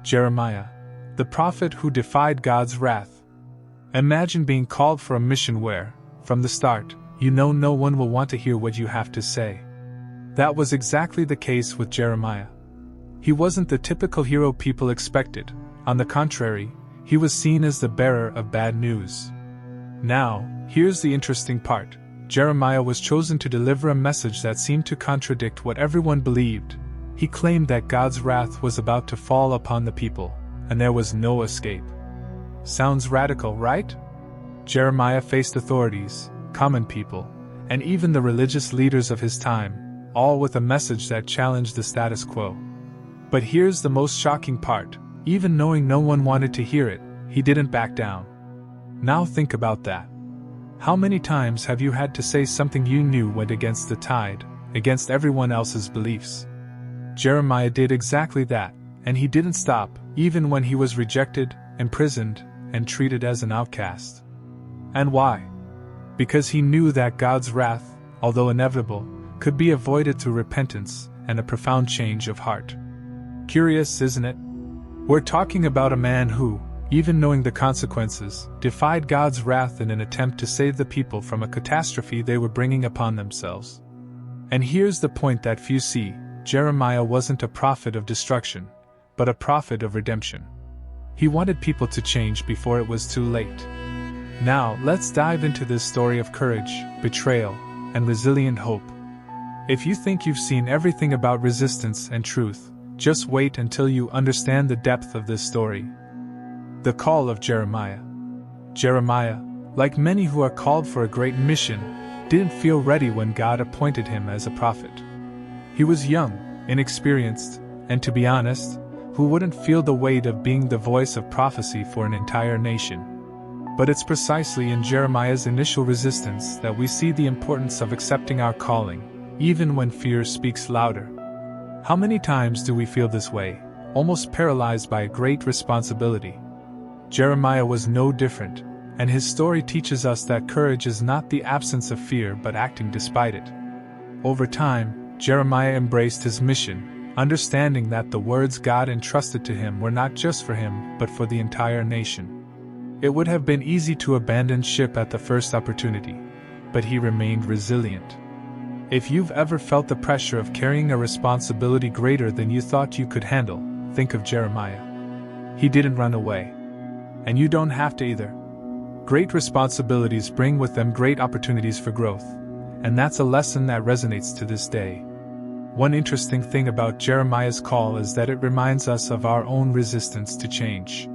Jeremiah, the prophet who defied God's wrath. Imagine being called for a mission where, from the start, you know no one will want to hear what you have to say. That was exactly the case with Jeremiah. He wasn't the typical hero people expected. On the contrary, he was seen as the bearer of bad news. Now, here's the interesting part. Jeremiah was chosen to deliver a message that seemed to contradict what everyone believed. He claimed that God's wrath was about to fall upon the people, and there was no escape. Sounds radical, right? Jeremiah faced authorities, common people, and even the religious leaders of his time, all with a message that challenged the status quo. But here's the most shocking part. Even knowing no one wanted to hear it, he didn't back down. Now think about that. How many times have you had to say something you knew went against the tide, against everyone else's beliefs? Jeremiah did exactly that, and he didn't stop, even when he was rejected, imprisoned, and treated as an outcast. And why? Because he knew that God's wrath, although inevitable, could be avoided through repentance and a profound change of heart. Curious, isn't it? We're talking about a man who, even knowing the consequences, defied God's wrath in an attempt to save the people from a catastrophe they were bringing upon themselves. And here's the point that few see. Jeremiah wasn't a prophet of destruction, but a prophet of redemption. He wanted people to change before it was too late. Now, let's dive into this story of courage, betrayal, and resilient hope. If you think you've seen everything about resistance and truth, just wait until you understand the depth of this story. The call of Jeremiah. Jeremiah, like many who are called for a great mission, didn't feel ready when God appointed him as a prophet. He was young, inexperienced, and to be honest, who wouldn't feel the weight of being the voice of prophecy for an entire nation. But it's precisely in Jeremiah's initial resistance that we see the importance of accepting our calling, even when fear speaks louder. How many times do we feel this way, almost paralyzed by a great responsibility? Jeremiah was no different, and his story teaches us that courage is not the absence of fear but acting despite it. Over time, Jeremiah embraced his mission, understanding that the words God entrusted to him were not just for him but for the entire nation. It would have been easy to abandon ship at the first opportunity, but he remained resilient. If you've ever felt the pressure of carrying a responsibility greater than you thought you could handle, think of Jeremiah. He didn't run away. And you don't have to either. Great responsibilities bring with them great opportunities for growth, and that's a lesson that resonates to this day. One interesting thing about Jeremiah's call is that it reminds us of our own resistance to change.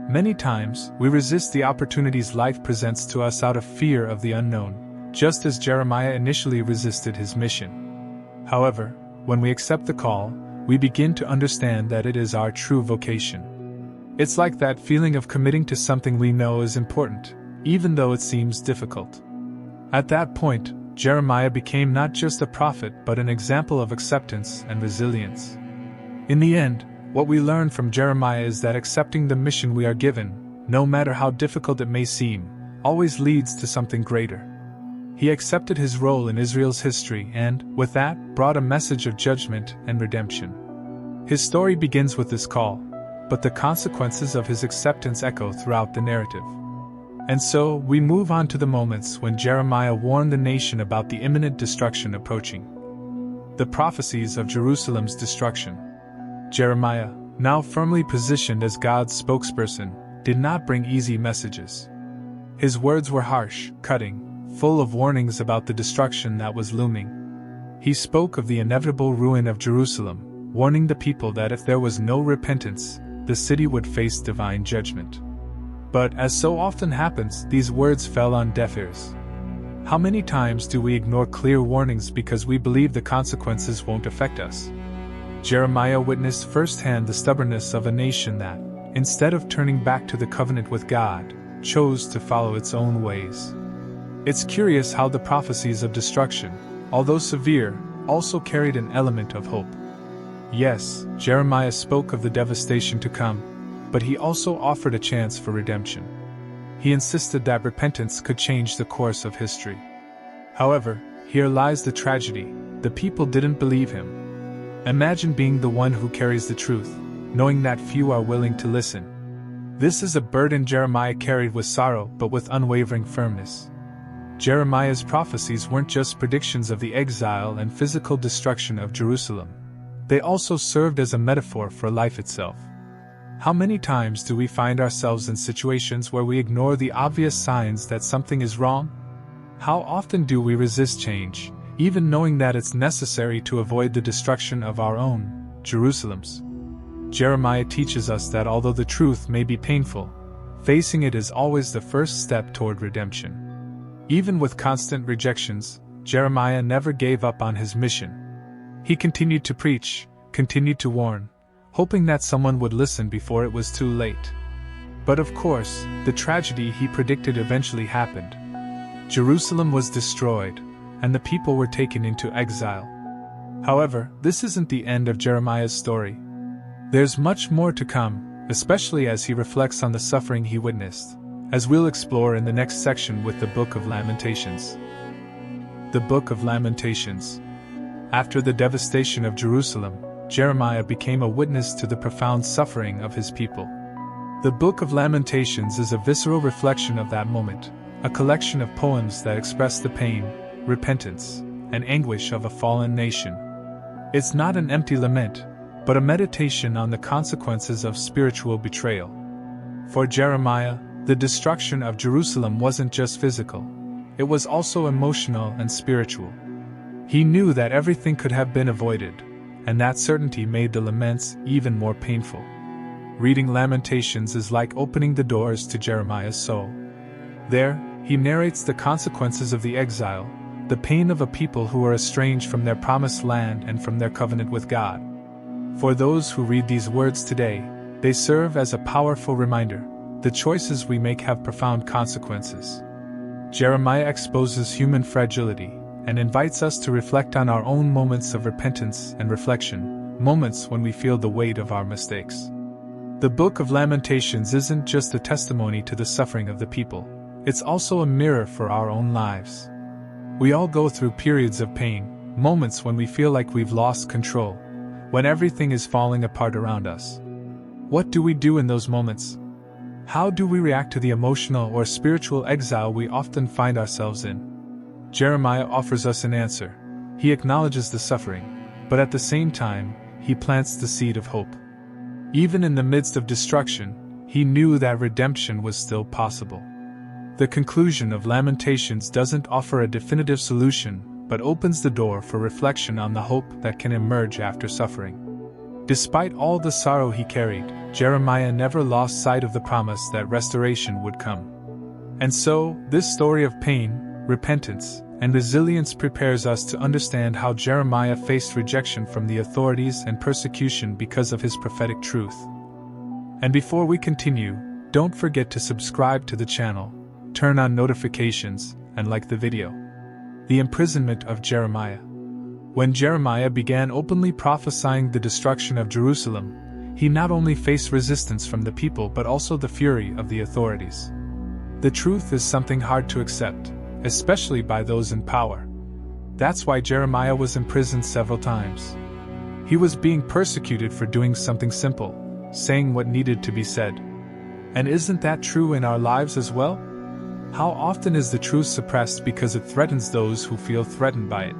Many times, we resist the opportunities life presents to us out of fear of the unknown, just as Jeremiah initially resisted his mission. However, when we accept the call, we begin to understand that it is our true vocation. It's like that feeling of committing to something we know is important, even though it seems difficult. At that point, Jeremiah became not just a prophet but an example of acceptance and resilience. In the end, what we learn from Jeremiah is that accepting the mission we are given, no matter how difficult it may seem, always leads to something greater. He accepted his role in Israel's history and, with that, brought a message of judgment and redemption. His story begins with this call, but the consequences of his acceptance echo throughout the narrative. And so, we move on to the moments when Jeremiah warned the nation about the imminent destruction approaching. The prophecies of Jerusalem's destruction. Jeremiah, now firmly positioned as God's spokesperson, did not bring easy messages. His words were harsh, cutting, full of warnings about the destruction that was looming. He spoke of the inevitable ruin of Jerusalem, warning the people that if there was no repentance, the city would face divine judgment. But, as so often happens, these words fell on deaf ears. How many times do we ignore clear warnings because we believe the consequences won't affect us? Jeremiah witnessed firsthand the stubbornness of a nation that, instead of turning back to the covenant with God, chose to follow its own ways. It's curious how the prophecies of destruction, although severe, also carried an element of hope. Yes, Jeremiah spoke of the devastation to come, but he also offered a chance for redemption. He insisted that repentance could change the course of history. However, here lies the tragedy: the people didn't believe him. Imagine being the one who carries the truth, knowing that few are willing to listen. This is a burden Jeremiah carried with sorrow but with unwavering firmness. Jeremiah's prophecies weren't just predictions of the exile and physical destruction of Jerusalem. They also served as a metaphor for life itself. How many times do we find ourselves in situations where we ignore the obvious signs that something is wrong? How often do we resist change, even knowing that it's necessary to avoid the destruction of our own Jerusalems? Jeremiah teaches us that although the truth may be painful, facing it is always the first step toward redemption. Even with constant rejections, Jeremiah never gave up on his mission. He continued to preach, continued to warn, hoping that someone would listen before it was too late. But of course, the tragedy he predicted eventually happened. Jerusalem was destroyed, and the people were taken into exile. However, this isn't the end of Jeremiah's story. There's much more to come, especially as he reflects on the suffering he witnessed, as we'll explore in the next section with the Book of Lamentations. The Book of Lamentations. After the devastation of Jerusalem, Jeremiah became a witness to the profound suffering of his people. The Book of Lamentations is a visceral reflection of that moment, a collection of poems that express the pain, repentance, and anguish of a fallen nation. It's not an empty lament, but a meditation on the consequences of spiritual betrayal. For Jeremiah, the destruction of Jerusalem wasn't just physical, it was also emotional and spiritual. He knew that everything could have been avoided, and that certainty made the laments even more painful. Reading Lamentations is like opening the doors to Jeremiah's soul. There, he narrates the consequences of the exile, the pain of a people who are estranged from their promised land and from their covenant with God. For those who read these words today, they serve as a powerful reminder: the choices we make have profound consequences. Jeremiah exposes human fragility and invites us to reflect on our own moments of repentance and reflection, moments when we feel the weight of our mistakes. The Book of Lamentations isn't just a testimony to the suffering of the people, it's also a mirror for our own lives. We all go through periods of pain, moments when we feel like we've lost control, when everything is falling apart around us. What do we do in those moments? How do we react to the emotional or spiritual exile we often find ourselves in? Jeremiah offers us an answer. He acknowledges the suffering, but at the same time, he plants the seed of hope. Even in the midst of destruction, he knew that redemption was still possible. The conclusion of Lamentations doesn't offer a definitive solution, but opens the door for reflection on the hope that can emerge after suffering. Despite all the sorrow he carried, Jeremiah never lost sight of the promise that restoration would come. And so, this story of pain, repentance, and resilience prepares us to understand how Jeremiah faced rejection from the authorities and persecution because of his prophetic truth. And before we continue, don't forget to subscribe to the channel, turn on notifications, and like the video. The imprisonment of Jeremiah. When Jeremiah began openly prophesying the destruction of Jerusalem, he not only faced resistance from the people but also the fury of the authorities. The truth is something hard to accept, especially by those in power. That's why Jeremiah was imprisoned several times. He was being persecuted for doing something simple, saying what needed to be said. And isn't that true in our lives as well? How often is the truth suppressed because it threatens those who feel threatened by it?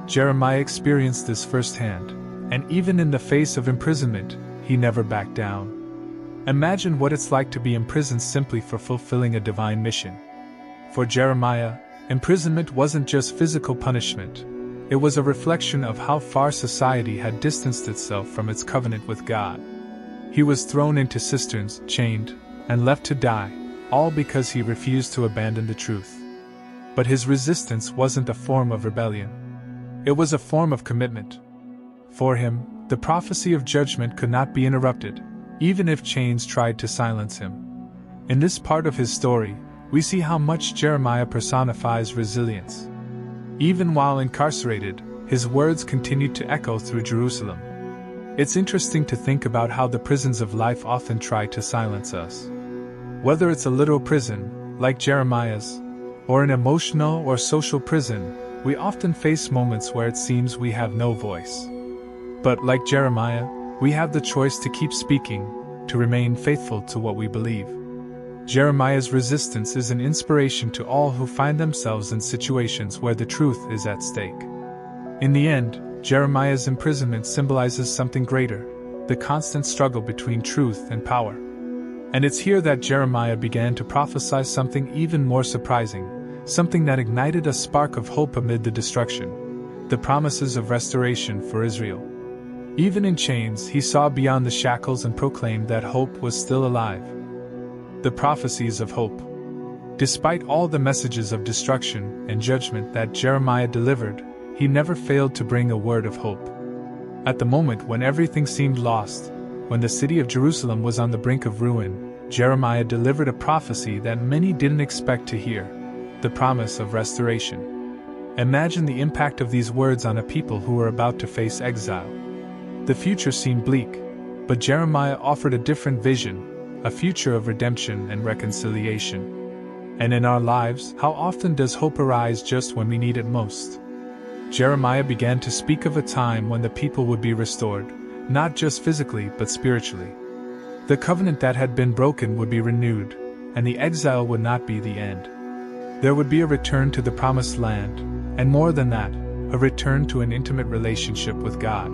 Jeremiah experienced this firsthand, and even in the face of imprisonment, he never backed down. Imagine what it's like to be imprisoned simply for fulfilling a divine mission. For Jeremiah, imprisonment wasn't just physical punishment, it was a reflection of how far society had distanced itself from its covenant with God. He was thrown into cisterns, chained, and left to die, all because he refused to abandon the truth. But his resistance wasn't a form of rebellion. It was a form of commitment. For him, the prophecy of judgment could not be interrupted, even if chains tried to silence him. In this part of his story, we see how much Jeremiah personifies resilience. Even while incarcerated, his words continued to echo through Jerusalem. It's interesting to think about how the prisons of life often try to silence us. Whether it's a literal prison, like Jeremiah's, or an emotional or social prison, we often face moments where it seems we have no voice. But like Jeremiah, we have the choice to keep speaking, to remain faithful to what we believe. Jeremiah's resistance is an inspiration to all who find themselves in situations where the truth is at stake. In the end, Jeremiah's imprisonment symbolizes something greater, the constant struggle between truth and power. And it's here that Jeremiah began to prophesy something even more surprising, something that ignited a spark of hope amid the destruction, the promises of restoration for Israel. Even in chains, he saw beyond the shackles and proclaimed that hope was still alive. The prophecies of hope. Despite all the messages of destruction and judgment that Jeremiah delivered, he never failed to bring a word of hope. At the moment when everything seemed lost, when the city of Jerusalem was on the brink of ruin, Jeremiah delivered a prophecy that many didn't expect to hear, the promise of restoration. Imagine the impact of these words on a people who were about to face exile. The future seemed bleak, but Jeremiah offered a different vision, a future of redemption and reconciliation. And in our lives, how often does hope arise just when we need it most? Jeremiah began to speak of a time when the people would be restored, not just physically but spiritually. The covenant that had been broken would be renewed, and the exile would not be the end. There would be a return to the promised land, and more than that, a return to an intimate relationship with God.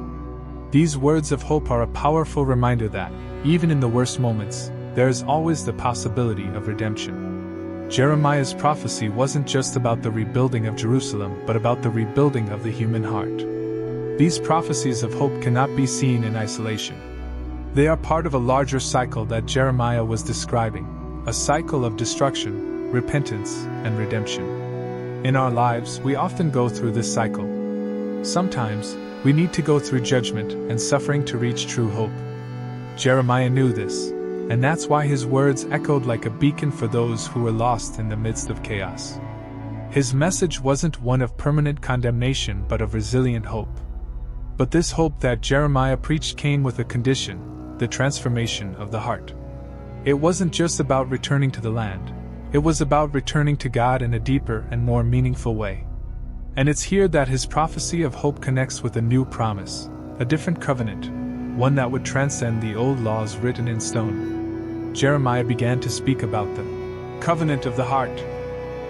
These words of hope are a powerful reminder that, even in the worst moments, there is always the possibility of redemption. Jeremiah's prophecy wasn't just about the rebuilding of Jerusalem, but about the rebuilding of the human heart. These prophecies of hope cannot be seen in isolation. They are part of a larger cycle that Jeremiah was describing, a cycle of destruction, repentance, and redemption. In our lives, we often go through this cycle. Sometimes, we need to go through judgment and suffering to reach true hope. Jeremiah knew this, and that's why his words echoed like a beacon for those who were lost in the midst of chaos. His message wasn't one of permanent condemnation but of resilient hope. But this hope that Jeremiah preached came with a condition, the transformation of the heart. It wasn't just about returning to the land, it was about returning to God in a deeper and more meaningful way. And it's here that his prophecy of hope connects with a new promise, a different covenant, one that would transcend the old laws written in stone. Jeremiah began to speak about the covenant of the heart,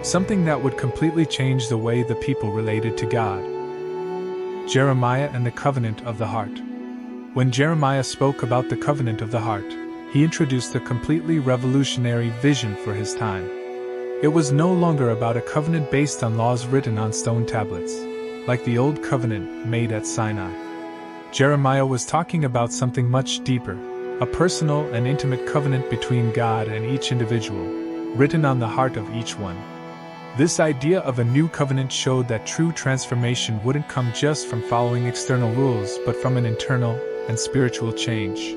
something that would completely change the way the people related to God. Jeremiah and the covenant of the heart. When Jeremiah spoke about the covenant of the heart, he introduced a completely revolutionary vision for his time. It was no longer about a covenant based on laws written on stone tablets, like the old covenant made at Sinai. Jeremiah was talking about something much deeper, a personal and intimate covenant between God and each individual, written on the heart of each one. This idea of a new covenant showed that true transformation wouldn't come just from following external rules but from an internal and spiritual change.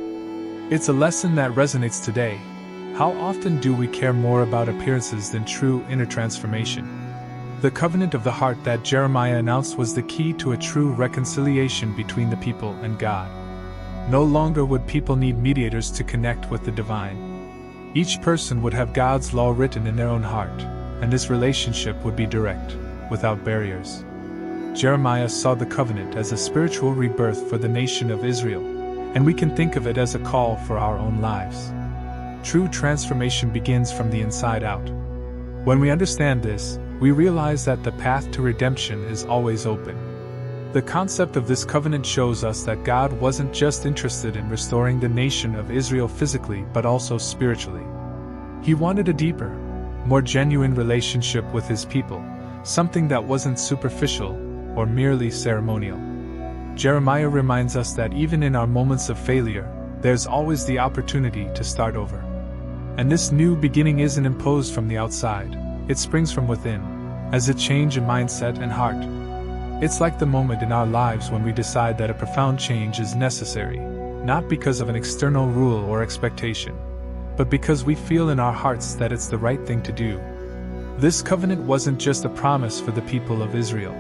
It's a lesson that resonates today. How often do we care more about appearances than true inner transformation? The covenant of the heart that Jeremiah announced was the key to a true reconciliation between the people and God. No longer would people need mediators to connect with the divine. Each person would have God's law written in their own heart, and this relationship would be direct, without barriers. Jeremiah saw the covenant as a spiritual rebirth for the nation of Israel, and we can think of it as a call for our own lives. True transformation begins from the inside out. When we understand this, we realize that the path to redemption is always open. The concept of this covenant shows us that God wasn't just interested in restoring the nation of Israel physically but also spiritually. He wanted a deeper, more genuine relationship with his people, something that wasn't superficial or merely ceremonial. Jeremiah reminds us that even in our moments of failure, there's always the opportunity to start over. And this new beginning isn't imposed from the outside, it springs from within, as a change in mindset and heart. It's like the moment in our lives when we decide that a profound change is necessary, not because of an external rule or expectation, but because we feel in our hearts that it's the right thing to do. This covenant wasn't just a promise for the people of Israel.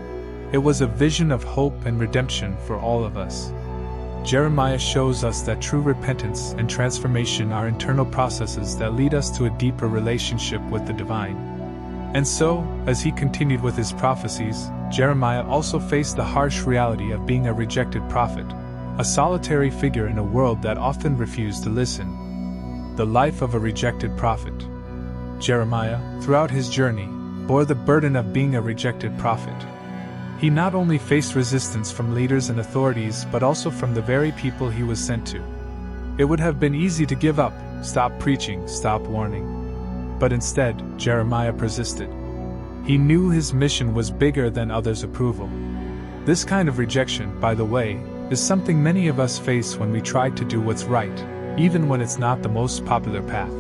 It was a vision of hope and redemption for all of us. Jeremiah shows us that true repentance and transformation are internal processes that lead us to a deeper relationship with the divine. And so, as he continued with his prophecies, Jeremiah also faced the harsh reality of being a rejected prophet, a solitary figure in a world that often refused to listen. The life of a rejected prophet. Jeremiah, throughout his journey, bore the burden of being a rejected prophet. He not only faced resistance from leaders and authorities but also from the very people he was sent to. It would have been easy to give up, stop preaching, stop warning. But instead, Jeremiah persisted. He knew his mission was bigger than others' approval. This kind of rejection, by the way, is something many of us face when we try to do what's right, even when it's not the most popular path.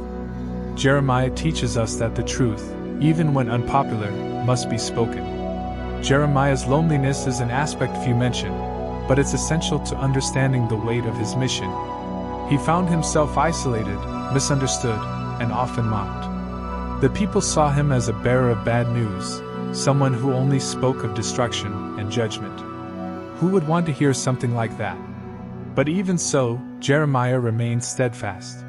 Jeremiah teaches us that the truth, even when unpopular, must be spoken. Jeremiah's loneliness is an aspect few mention, but it's essential to understanding the weight of his mission. He found himself isolated, misunderstood, and often mocked. The people saw him as a bearer of bad news, someone who only spoke of destruction and judgment. Who would want to hear something like that? But even so, Jeremiah remained steadfast.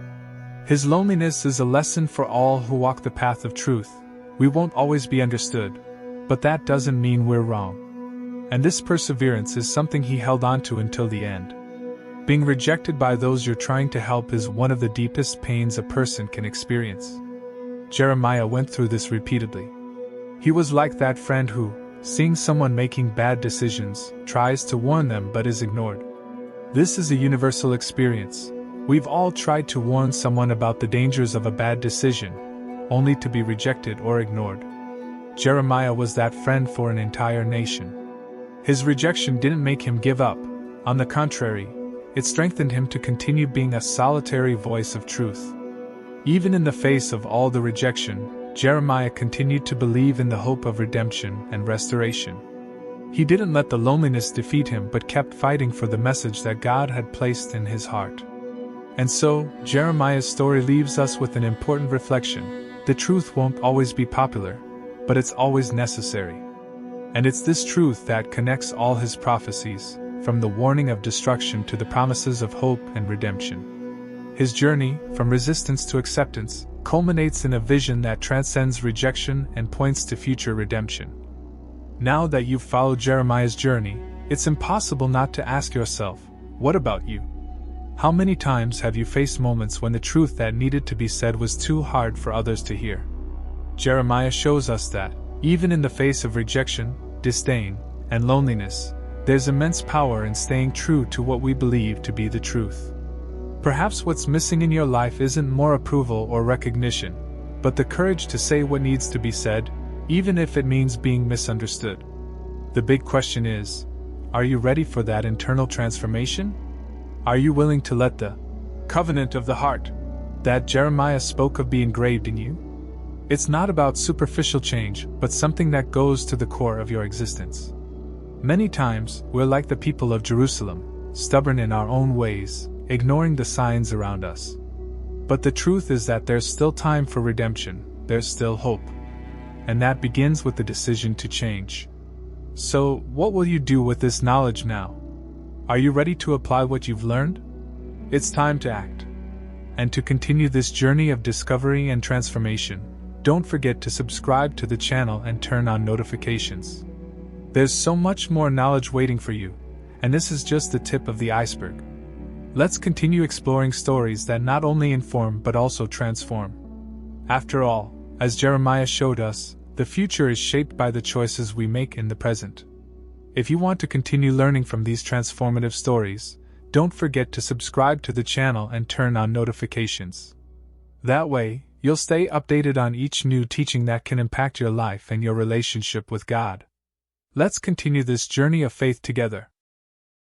His loneliness is a lesson for all who walk the path of truth. We won't always be understood, but that doesn't mean we're wrong. And this perseverance is something he held on to until the end. Being rejected by those you're trying to help is one of the deepest pains a person can experience. Jeremiah went through this repeatedly. He was like that friend who, seeing someone making bad decisions, tries to warn them but is ignored. This is a universal experience. We've all tried to warn someone about the dangers of a bad decision, only to be rejected or ignored. Jeremiah was that friend for an entire nation. His rejection didn't make him give up. On the contrary, it strengthened him to continue being a solitary voice of truth. Even in the face of all the rejection, Jeremiah continued to believe in the hope of redemption and restoration. He didn't let the loneliness defeat him but kept fighting for the message that God had placed in his heart. And so, Jeremiah's story leaves us with an important reflection. The truth won't always be popular, but it's always necessary. And it's this truth that connects all his prophecies, from the warning of destruction to the promises of hope and redemption. His journey, from resistance to acceptance, culminates in a vision that transcends rejection and points to future redemption. Now that you've followed Jeremiah's journey, it's impossible not to ask yourself, what about you? How many times have you faced moments when the truth that needed to be said was too hard for others to hear? Jeremiah shows us that, even in the face of rejection, disdain, and loneliness, there's immense power in staying true to what we believe to be the truth. Perhaps what's missing in your life isn't more approval or recognition, but the courage to say what needs to be said, even if it means being misunderstood. The big question is, are you ready for that internal transformation? Are you willing to let the covenant of the heart that Jeremiah spoke of be engraved in you? It's not about superficial change, but something that goes to the core of your existence. Many times, we're like the people of Jerusalem, stubborn in our own ways, ignoring the signs around us. But the truth is that there's still time for redemption, there's still hope. And that begins with the decision to change. So, what will you do with this knowledge now? Are you ready to apply what you've learned? It's time to act. And to continue this journey of discovery and transformation, don't forget to subscribe to the channel and turn on notifications. There's so much more knowledge waiting for you, and this is just the tip of the iceberg. Let's continue exploring stories that not only inform but also transform. After all, as Jeremiah showed us, the future is shaped by the choices we make in the present. If you want to continue learning from these transformative stories, don't forget to subscribe to the channel and turn on notifications. That way, you'll stay updated on each new teaching that can impact your life and your relationship with God. Let's continue this journey of faith together.